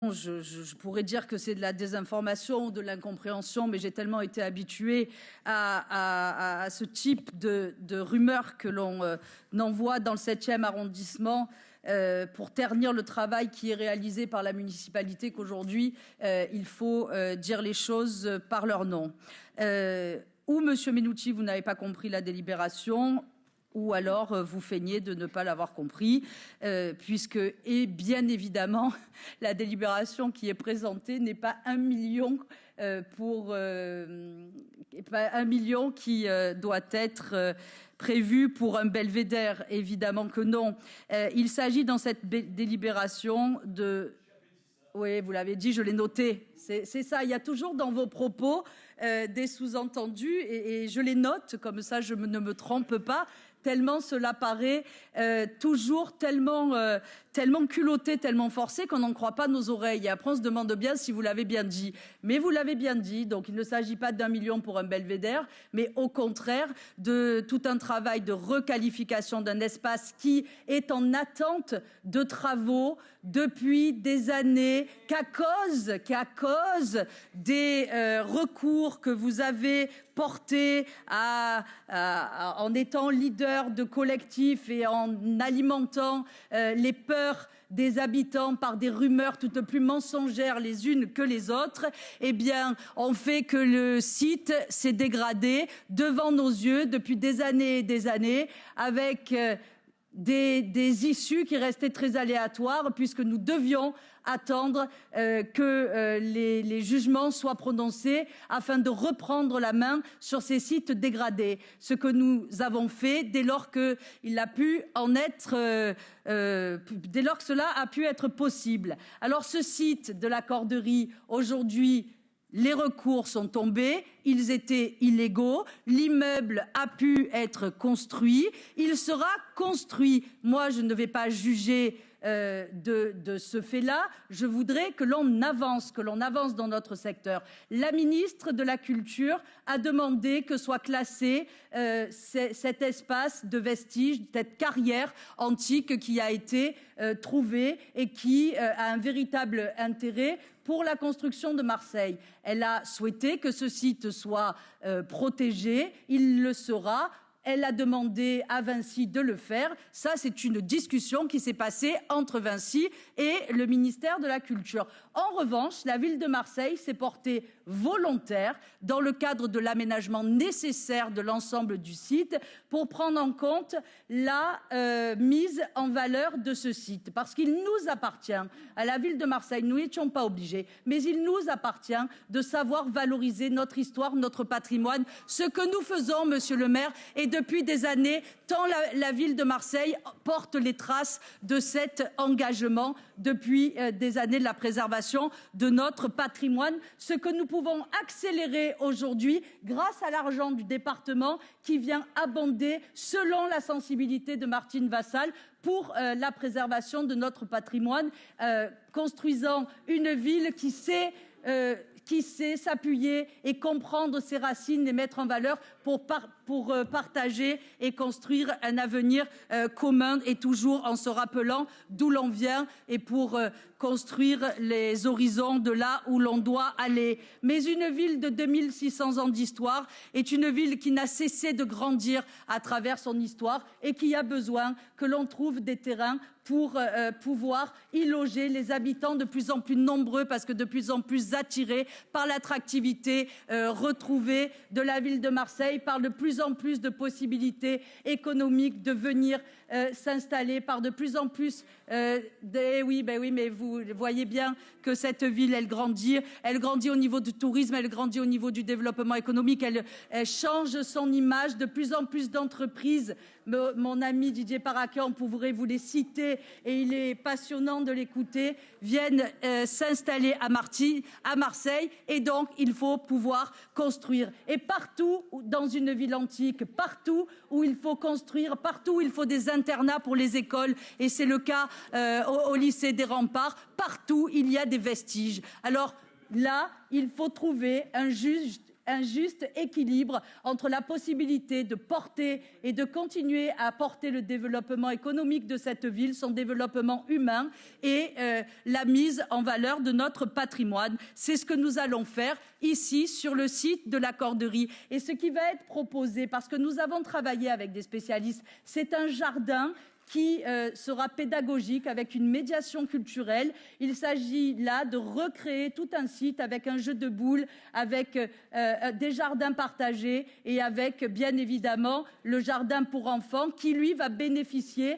Je pourrais dire que c'est de la désinformation ou de l'incompréhension, mais j'ai tellement été habituée à ce type de rumeurs que l'on envoie dans le 7e arrondissement pour ternir le travail qui est réalisé par la municipalité qu'aujourd'hui, il faut dire les choses par leur nom. Ou, Monsieur Mennucci, vous n'avez pas compris la délibération, ou alors vous feignez de ne pas l'avoir compris, puisque, et bien évidemment, la délibération qui est présentée n'est pas 1 million pas 1 million qui doit être prévu pour un belvédère, évidemment que non. Il s'agit dans cette délibération de... Oui, vous l'avez dit, je l'ai noté. C'est ça, il y a toujours dans vos propos des sous-entendus et je les note, comme ça je ne me trompe pas, tellement cela paraît toujours tellement culotté, tellement forcé qu'on n'en croit pas nos oreilles. Et après on se demande bien si vous l'avez bien dit. Mais vous l'avez bien dit, donc il ne s'agit pas d'1 million pour un belvédère, mais au contraire de tout un travail de requalification d'un espace qui est en attente de travaux depuis des années, qu'à cause des recours que vous avez portés en étant leader de collectifs et en alimentant les peurs des habitants par des rumeurs toutes plus mensongères les unes que les autres, eh bien, on fait que le site s'est dégradé devant nos yeux depuis des années et des années, avec des issues qui restaient très aléatoires, puisque nous devions attendre que les jugements soient prononcés afin de reprendre la main sur ces sites dégradés. Ce que nous avons fait dès lors que cela a pu être possible. Alors ce site de la Corderie, aujourd'hui, les recours sont tombés, ils étaient illégaux, l'immeuble a pu être construit, il sera construit. Moi, je ne vais pas juger de ce fait-là, je voudrais que l'on avance dans notre secteur. La ministre de la Culture a demandé que soit classé cet espace de vestiges, cette carrière antique qui a été trouvée et qui a un véritable intérêt pour la construction de Marseille. Elle a souhaité que ce site soit protégé, il le sera. Elle a demandé à Vinci de le faire. Ça, c'est une discussion qui s'est passée entre Vinci et le ministère de la Culture. En revanche, la ville de Marseille s'est portée volontaire dans le cadre de l'aménagement nécessaire de l'ensemble du site pour prendre en compte la mise en valeur de ce site. Parce qu'il nous appartient, à la ville de Marseille, nous n'étions pas obligés, mais il nous appartient de savoir valoriser notre histoire, notre patrimoine, ce que nous faisons, monsieur le maire, et depuis des années, tant la ville de Marseille porte les traces de cet engagement depuis des années de la préservation de notre patrimoine, ce que nous pouvons accélérer aujourd'hui grâce à l'argent du département qui vient abonder, selon la sensibilité de Martine Vassal, pour la préservation de notre patrimoine, construisant une ville qui sait s'appuyer et comprendre ses racines, les mettre en valeur pour partager et construire un avenir commun et toujours en se rappelant d'où l'on vient et pour construire les horizons de là où l'on doit aller. Mais une ville de 2600 ans d'histoire est une ville qui n'a cessé de grandir à travers son histoire et qui a besoin que l'on trouve des terrains pour pouvoir y loger les habitants de plus en plus nombreux parce que de plus en plus attirés par l'attractivité retrouvée de la ville de Marseille, par de plus en plus de possibilités économiques de venir s'installer, par de plus en plus oui, mais vous voyez bien que cette ville, elle grandit au niveau du tourisme, elle grandit au niveau du développement économique, elle change son image, de plus en plus d'entreprises. Mon ami Didier Paraquet, on pourrait vous les citer et il est passionnant de l'écouter, viennent s'installer à Marseille et donc il faut pouvoir construire. Et partout dans une ville antique, partout où il faut construire, partout où il faut des internats pour les écoles, et c'est le cas au lycée des Remparts, partout il y a des vestiges. Alors là, il faut trouver un un juste équilibre entre la possibilité de porter et de continuer à porter le développement économique de cette ville, son développement humain et la mise en valeur de notre patrimoine. C'est ce que nous allons faire ici sur le site de la Corderie. Et ce qui va être proposé, parce que nous avons travaillé avec des spécialistes, c'est un jardin qui sera pédagogique avec une médiation culturelle. Il s'agit là de recréer tout un site avec un jeu de boules, avec des jardins partagés et avec bien évidemment le jardin pour enfants qui lui va bénéficier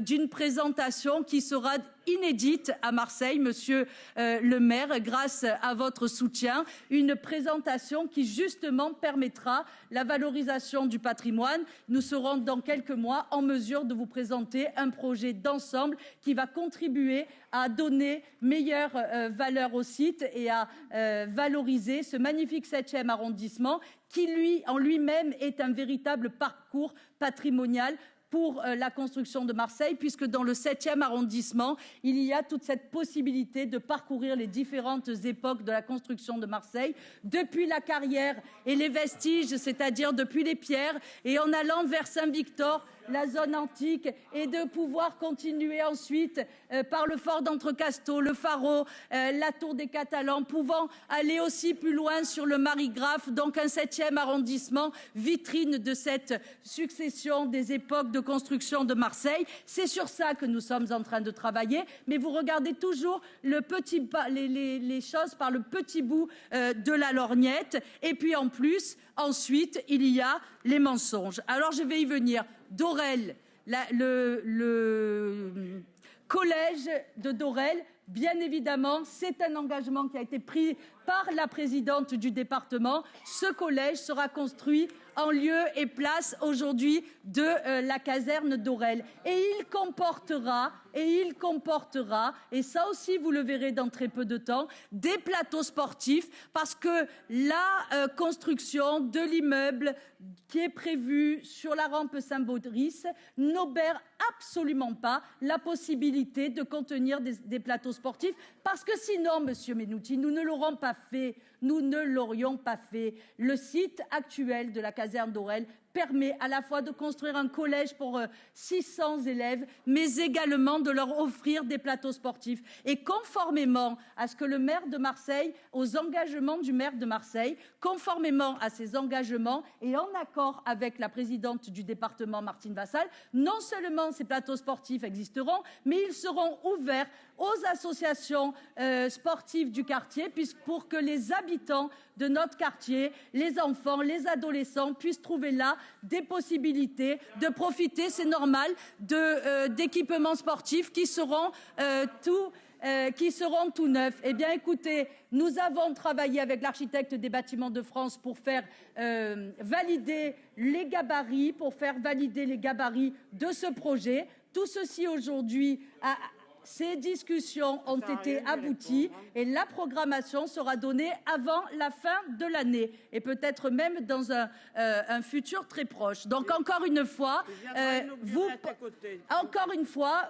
d'une présentation qui sera inédite à Marseille, monsieur le maire, grâce à votre soutien, une présentation qui justement permettra la valorisation du patrimoine. Nous serons dans quelques mois en mesure de vous présenter un projet d'ensemble qui va contribuer à donner meilleure valeur au site et à valoriser ce magnifique 7e arrondissement qui en lui-même est un véritable parcours patrimonial pour la construction de Marseille, puisque dans le 7e arrondissement, il y a toute cette possibilité de parcourir les différentes époques de la construction de Marseille, depuis la carrière et les vestiges, c'est-à-dire depuis les pierres, et en allant vers Saint-Victor, la zone antique, et de pouvoir continuer ensuite par le fort d'Entrecasteaux, le Pharaon, la tour des Catalans, pouvant aller aussi plus loin sur le Marigraphe, donc un 7e arrondissement, vitrine de cette succession des époques de construction de Marseille. C'est sur ça que nous sommes en train de travailler, mais vous regardez toujours les choses par le petit bout de la lorgnette. Et puis en plus, ensuite, il y a les mensonges. Alors je vais y venir. Dorel, le collège de Dorel, bien évidemment, c'est un engagement qui a été pris par la présidente du département. Ce collège sera construit en lieu et place aujourd'hui de la caserne d'Orel. Et il comportera, et ça aussi vous le verrez dans très peu de temps, des plateaux sportifs, parce que la construction de l'immeuble qui est prévu sur la rampe Saint-Baudrice n'obère absolument pas la possibilité de contenir des plateaux sportifs, parce que sinon, monsieur Menouti, nous ne l'aurions pas fait. Le site actuel de la caserne d'Orel permet à la fois de construire un collège pour 600 élèves, mais également de leur offrir des plateaux sportifs. Et conformément à ce que le maire de Marseille, aux engagements du maire de Marseille, conformément à ces engagements et en accord avec la présidente du département, Martine Vassal, non seulement ces plateaux sportifs existeront, mais ils seront ouverts aux associations sportives du quartier, pour que les habitants de notre quartier, les enfants, les adolescents puissent trouver là des possibilités de profiter, c'est normal, d'équipements sportifs qui seront tout neufs. Eh bien, écoutez, nous avons travaillé avec l'architecte des Bâtiments de France pour faire valider les gabarits, de ce projet. Tout ceci aujourd'hui ces discussions ont été abouties et la programmation sera donnée avant la fin de l'année et peut-être même dans un futur très proche. Donc encore une fois,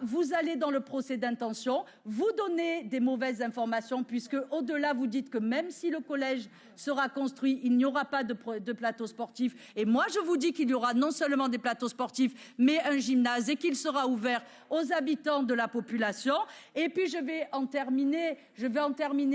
vous allez dans le procès d'intention, vous donnez des mauvaises informations, puisque au-delà vous dites que même si le collège sera construit, il n'y aura pas de plateau sportif. Et moi je vous dis qu'il y aura non seulement des plateaux sportifs, mais un gymnase, et qu'il sera ouvert aux habitants de la population. Et puis je vais en terminer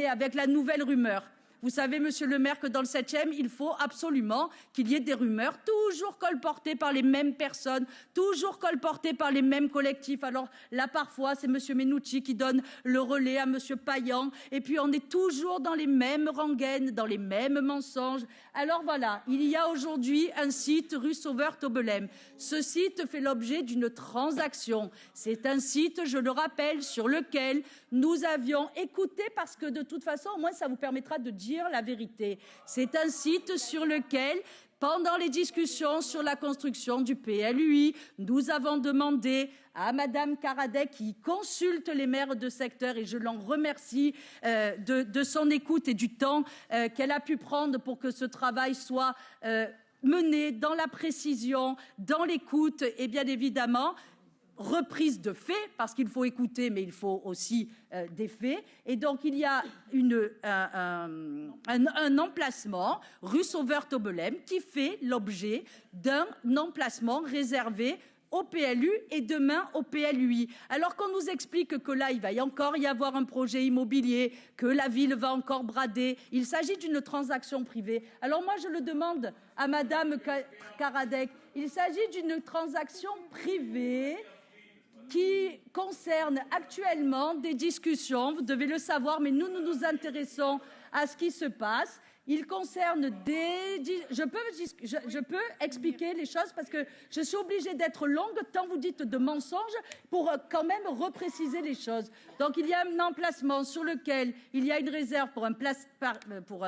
avec la nouvelle rumeur. Vous savez, monsieur le maire, que dans le 7e, il faut absolument qu'il y ait des rumeurs, toujours colportées par les mêmes personnes, toujours colportées par les mêmes collectifs. Alors là, parfois, c'est monsieur Menouti qui donne le relais à monsieur Payan, et puis on est toujours dans les mêmes rengaines, dans les mêmes mensonges. Alors voilà, il y a aujourd'hui un site rue Sauveur-Tobelem. Ce site fait l'objet d'une transaction. C'est un site, je le rappelle, sur lequel nous avions écouté, parce que de toute façon, au moins, ça vous permettra de dire la vérité. C'est un site sur lequel, pendant les discussions sur la construction du PLUI, nous avons demandé à madame Caradec, qui consulte les maires de secteur, et je l'en remercie de son écoute et du temps qu'elle a pu prendre pour que ce travail soit mené dans la précision, dans l'écoute, et bien évidemment reprise de faits, parce qu'il faut écouter, mais il faut aussi des faits. Et donc, il y a un emplacement, rue Sauveur-Tobelem, qui fait l'objet d'un emplacement réservé au PLU et demain au PLUI. Alors qu'on nous explique que là, il va encore y avoir un projet immobilier, que la ville va encore brader. Il s'agit d'une transaction privée. Alors moi, je le demande à Madame Caradec. Il s'agit d'une transaction privée qui concerne actuellement des discussions. Vous devez le savoir, mais nous nous intéressons à ce qui se passe. Il concerne des... Je peux expliquer les choses parce que je suis obligée d'être longue tant vous dites de mensonges pour quand même repréciser les choses. Donc il y a un emplacement sur lequel il y a une réserve pour un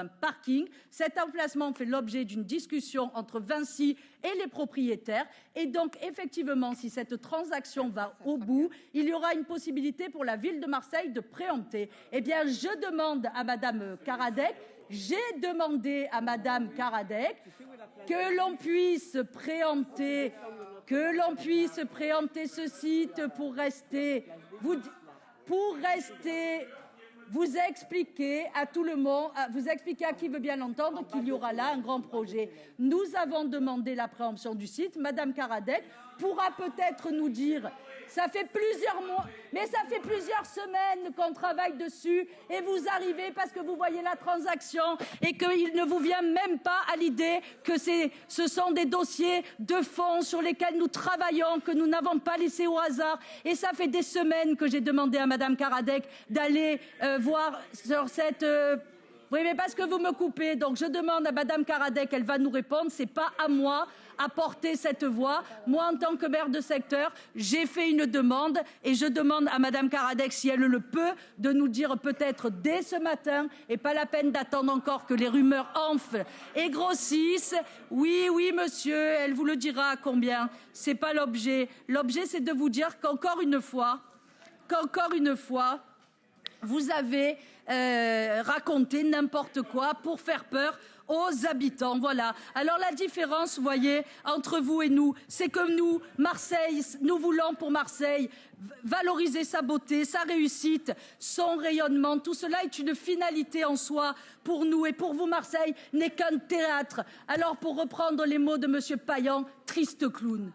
parking. Cet emplacement fait l'objet d'une discussion entre Vinci et les propriétaires. Et donc effectivement, si cette transaction va au bout, il y aura une possibilité pour la ville de Marseille de préempter. Eh bien, je demande à Madame Caradec, j'ai demandé à Madame Caradec que l'on puisse préempter ce site pour rester, vous expliquer à tout le monde, vous expliquer à qui veut bien l'entendre qu'il y aura là un grand projet. Nous avons demandé la préemption du site. Madame Caradec pourra peut-être nous dire. Ça fait plusieurs mois, mais ça fait plusieurs semaines qu'on travaille dessus et vous arrivez parce que vous voyez la transaction et qu'il ne vous vient même pas à l'idée que ce sont des dossiers de fond sur lesquels nous travaillons, que nous n'avons pas laissé au hasard. Et ça fait des semaines que j'ai demandé à Madame Caradec d'aller voir sur cette... Oui, mais parce que vous me coupez, donc je demande à Madame Caradec, elle va nous répondre, c'est pas à moi à porter cette voix. Moi, en tant que maire de secteur, j'ai fait une demande et je demande à Madame Caradec, si elle le peut, de nous dire peut-être dès ce matin, et pas la peine d'attendre encore que les rumeurs enflent et grossissent. Oui, oui, monsieur, elle vous le dira combien. C'est pas l'objet. L'objet, c'est de vous dire qu'encore une fois, vous avez raconté n'importe quoi pour faire peur aux habitants. Voilà. Alors la différence, vous voyez, entre vous et nous, c'est que nous, Marseille, nous voulons pour Marseille valoriser sa beauté, sa réussite, son rayonnement. Tout cela est une finalité en soi pour nous et pour vous, Marseille n'est qu'un théâtre. Alors pour reprendre les mots de Monsieur Payan, triste clown.